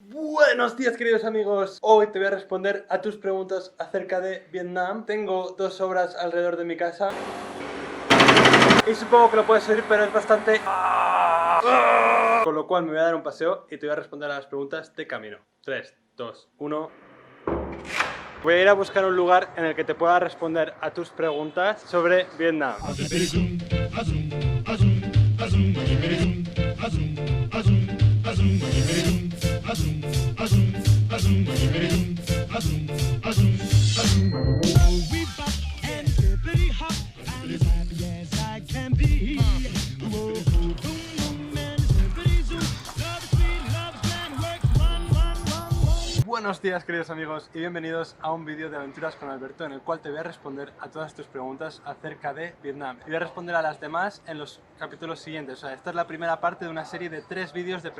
Buenos días, queridos amigos. Hoy te voy a responder a tus preguntas acerca de Vietnam. Tengo 2 obras alrededor de mi casa y supongo que lo puedes oír, pero es bastante... Con lo cual me voy a dar un paseo y te voy a responder a las preguntas de camino. 3, 2, 1... Voy a ir a buscar un lugar en el que te pueda responder a tus preguntas sobre Vietnam. Buenos días, queridos amigos, y bienvenidos a un vídeo de aventuras con Alberto, en el cual te voy a responder a todas tus preguntas acerca de Vietnam. Y voy a responder a las demás en los capítulos siguientes. O sea, esta es la primera parte de una serie de 3 vídeos de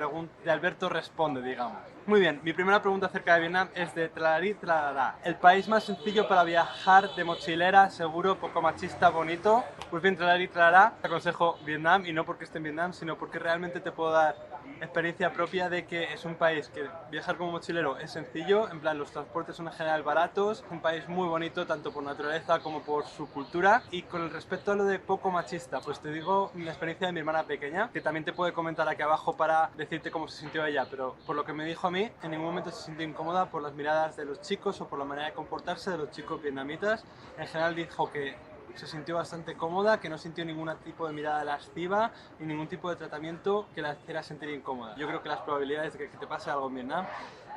Alberto Responde, digamos. Muy bien, mi primera pregunta acerca de Vietnam es de Tralarí Tralará. El país más sencillo para viajar de mochilera, seguro, poco machista, bonito. Pues bien, Tralarí Tralará, te aconsejo Vietnam, y no porque esté en Vietnam, sino porque realmente te puedo dar experiencia propia de que es un país que viajar como mochilero es sencillo, en plan los transportes son en general baratos, es un país muy bonito tanto por naturaleza como por su cultura. Y con el respecto a lo de poco machista, pues te digo la experiencia de mi hermana pequeña, que también te puede comentar aquí abajo para decirte cómo se sintió ella, pero por lo que me dijo a mí, en ningún momento se sintió incómoda por las miradas de los chicos o por la manera de comportarse de los chicos vietnamitas. En general dijo que se sintió bastante cómoda, que no sintió ningún tipo de mirada lasciva ni ningún tipo de tratamiento que la hiciera sentir incómoda. Yo creo que las probabilidades de que te pase algo en Vietnam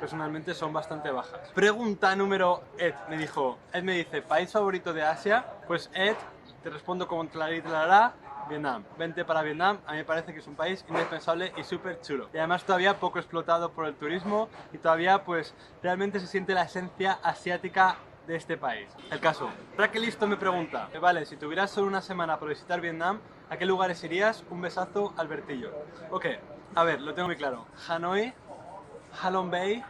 personalmente son bastante bajas. Pregunta número Ed, me dijo. Ed me dice, ¿país favorito de Asia? Pues Ed, te respondo como tlarí, Vietnam. Vente para Vietnam, a mí me parece que es un país indispensable y súper chulo. Y además todavía poco explotado por el turismo y todavía pues realmente se siente la esencia asiática de este país. El caso, Raquel Listo me pregunta, vale, si tuvieras solo una semana para visitar Vietnam, ¿a qué lugares irías? Un besazo, Albertillo. Ok, a ver, lo tengo muy claro. Hanoi, Halong Bay,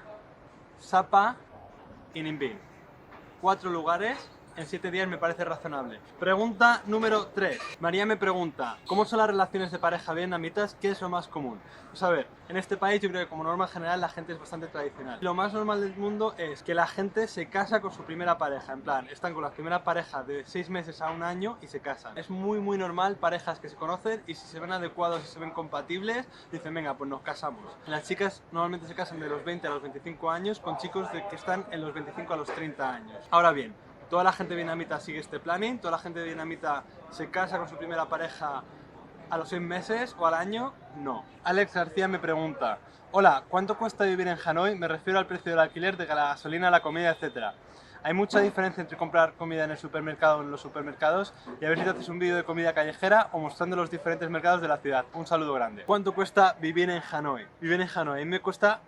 Sapa y Ninh Binh. 4 lugares en 7 días me parece razonable. Pregunta número 3. María me pregunta, ¿cómo son las relaciones de pareja vietnamitas? ¿Qué es lo más común? Pues a ver, en este país yo creo que como norma general la gente es bastante tradicional. Lo más normal del mundo es que la gente se casa con su primera pareja. En plan, están con la primera pareja de 6 meses a un año y se casan. Es muy normal parejas que se conocen y si se ven adecuados y se ven compatibles, dicen, venga, pues nos casamos. Las chicas normalmente se casan de los 20 a los 25 años con chicos que están en los 25 a los 30 años. Ahora bien, toda la gente vietnamita sigue este planning, toda la gente vietnamita se casa con su primera pareja a los 6 meses o al año, no. Alex García me pregunta, hola, ¿cuánto cuesta vivir en Hanoi? Me refiero al precio del alquiler, de la gasolina, la comida, etc. Hay mucha diferencia entre comprar comida en el supermercado o en los supermercados, y a ver si te haces un vídeo de comida callejera o mostrando los diferentes mercados de la ciudad. Un saludo grande. ¿Cuánto cuesta vivir en Hanoi? Vivir en Hanoi, a mí me cuesta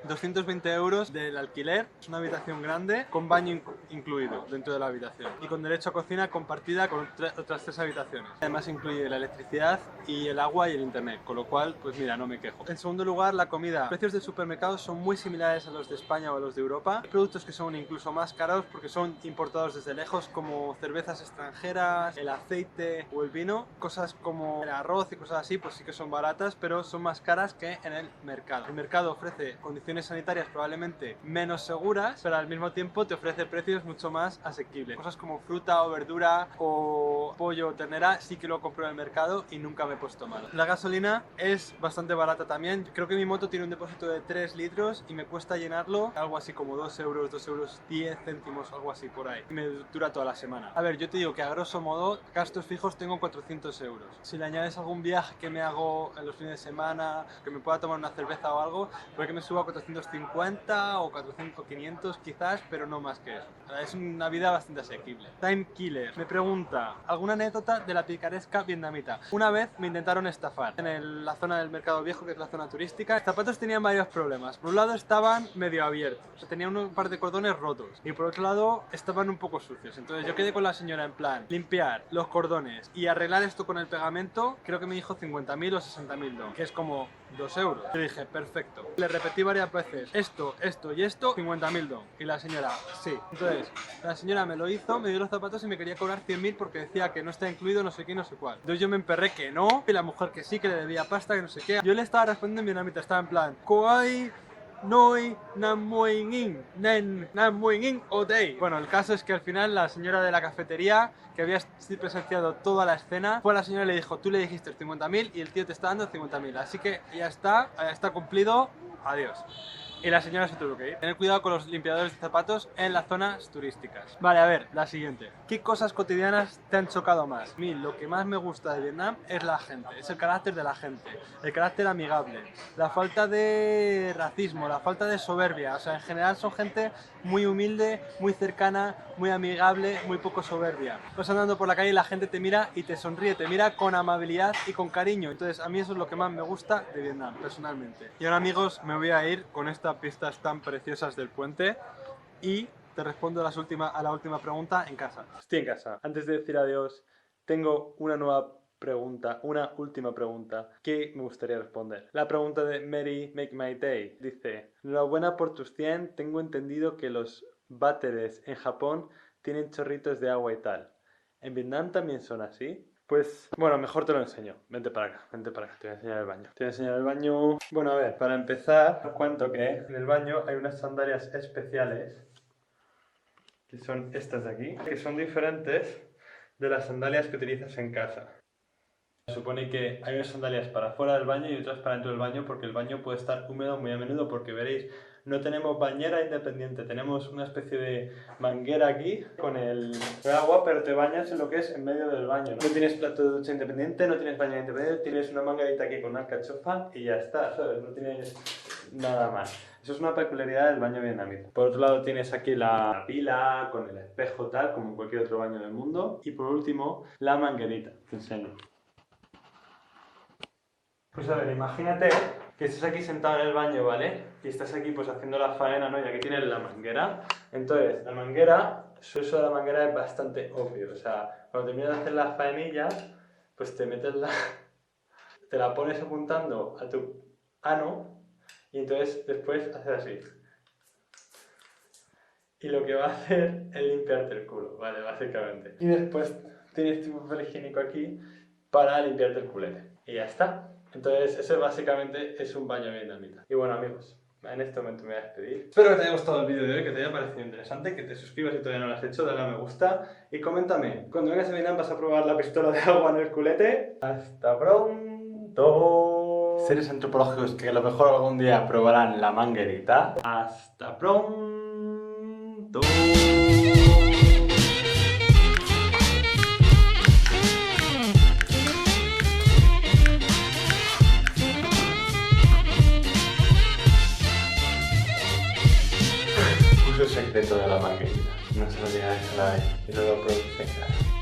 220 euros del alquiler, es una habitación grande con baño incluido dentro de la habitación y con derecho a cocina compartida con otras 3 habitaciones. Además incluye la electricidad y el agua y el internet, con lo cual, pues mira, no me quejo. En segundo lugar, la comida. Los precios de supermercados son muy similares a los de España o a los de Europa. Hay productos que son incluso más caros porque son importados desde lejos, como cervezas extranjeras, el aceite o el vino. Cosas como el arroz y cosas así, pues sí que son baratas, pero son más caras que en el mercado. El mercado ofrece condiciones sanitarias probablemente menos seguras, pero al mismo tiempo te ofrece precios mucho más asequibles. Cosas como fruta o verdura o pollo o ternera sí que lo compro en el mercado y nunca me he puesto mal. La gasolina es bastante barata también. Creo que mi moto tiene un depósito de 3 litros y me cuesta llenarlo algo así como 2 euros, 2 euros 10 céntimos, algo así por ahí. Y me dura toda la semana. A ver, yo te digo que a grosso modo gastos fijos tengo 400 euros. Si le añades algún viaje que me hago en los fines de semana, que me pueda tomar una cerveza o algo, puede que me suba a 450 o 400 o 500 quizás, pero no más que eso. Es una vida bastante asequible. Time Killer me pregunta, ¿alguna anécdota de la picaresca vietnamita? Una vez me intentaron estafar en la zona del Mercado Viejo, que es la zona turística. Los zapatos tenían varios problemas. Por un lado estaban medio abiertos, o sea, tenían un par de cordones rotos, y por otro lado estaban un poco sucios. Entonces yo quedé con la señora en plan, limpiar los cordones y arreglar esto con el pegamento. Creo que me dijo 50.000 o 60.000 dong, que es como 2 euros. Yo dije, perfecto. Le repetí varias veces, esto y esto, 50.000 dong. Y la señora, sí. Entonces, la señora me lo hizo, me dio los zapatos y me quería cobrar 100.000 porque decía que no está incluido no sé qué, no sé cuál. Entonces yo me emperré que no, y la mujer que sí, que le debía pasta, que no sé qué. Yo le estaba respondiendo en vietnamita, estaba en plan, Koai Noi Nam Muin In, Nen Nam Muin In Odei. Bueno, el caso es que al final la señora de la cafetería, que había presenciado toda la escena, fue a la señora y le dijo: tú le dijiste 50.000 y el tío te está dando 50.000, así que ya está cumplido, adiós. Y la señora se tuvo que ir. Tener cuidado con los limpiadores de zapatos en las zonas turísticas. Vale, a ver, la siguiente. ¿Qué cosas cotidianas te han chocado más? A mí lo que más me gusta de Vietnam es la gente, es el carácter de la gente, el carácter amigable, la falta de racismo, la falta de soberbia. O sea, en general son gente muy humilde, muy cercana, muy amigable, muy poco soberbia. Vas andando por la calle y la gente te mira y te sonríe, te mira con amabilidad y con cariño. Entonces, a mí eso es lo que más me gusta de Vietnam, personalmente. Y ahora, amigos, me voy a ir con estas vistas tan preciosas del puente y te respondo a la última pregunta en casa. Estoy en casa. Antes de decir adiós, tengo una última pregunta que me gustaría responder. La pregunta de Mary Make My Day dice: enhorabuena por tus 100, tengo entendido que los váteres en Japón tienen chorritos de agua y tal. ¿En Vietnam también son así? Pues, bueno, mejor te lo enseño. Vente para acá, te voy a enseñar el baño. Te voy a enseñar el baño. Bueno, a ver, para empezar, os cuento que en el baño hay unas sandalias especiales, que son estas de aquí, que son diferentes de las sandalias que utilizas en casa. Se supone que hay unas sandalias para fuera del baño y otras para dentro del baño, porque el baño puede estar húmedo muy a menudo, porque veréis, no tenemos bañera independiente, tenemos una especie de manguera aquí con el agua, pero te bañas en lo que es en medio del baño. No tienes plato de ducha independiente, no tienes bañera independiente, tienes una manguerita aquí con una alcachofa y ya está, ¿sabes? No tienes nada más. Eso es una peculiaridad del baño vietnamita. Por otro lado tienes aquí la pila con el espejo tal, como en cualquier otro baño del mundo. Y por último, la manguerita. Te enseño. Pues a ver, imagínate que estás aquí sentado en el baño, ¿vale? Y estás aquí pues haciendo la faena, ¿no? Y aquí tienes la manguera. Entonces, la manguera, el uso de la manguera es bastante obvio. O sea, cuando terminas de hacer las faenillas, pues te metes te la pones apuntando a tu ano y entonces después haces así. Y lo que va a hacer es limpiarte el culo, ¿vale? Básicamente. Y después tienes tu papel higiénico aquí para limpiarte el culete. Y ya está. Entonces, ese básicamente es un baño vietnamita. Y bueno, amigos, en este momento me voy a despedir. Espero que te haya gustado el vídeo de hoy, que te haya parecido interesante, que te suscribas si todavía no lo has hecho, dale a me gusta y coméntame, cuando vengas a Vietnam vas a probar la pistola de agua en el culete. ¡Hasta pronto! Seres antropológicos que a lo mejor algún día probarán la manguerita. ¡Hasta pronto! Uso secreto de la manguerita. No se lo digáis a nadie y no lo produce en casa.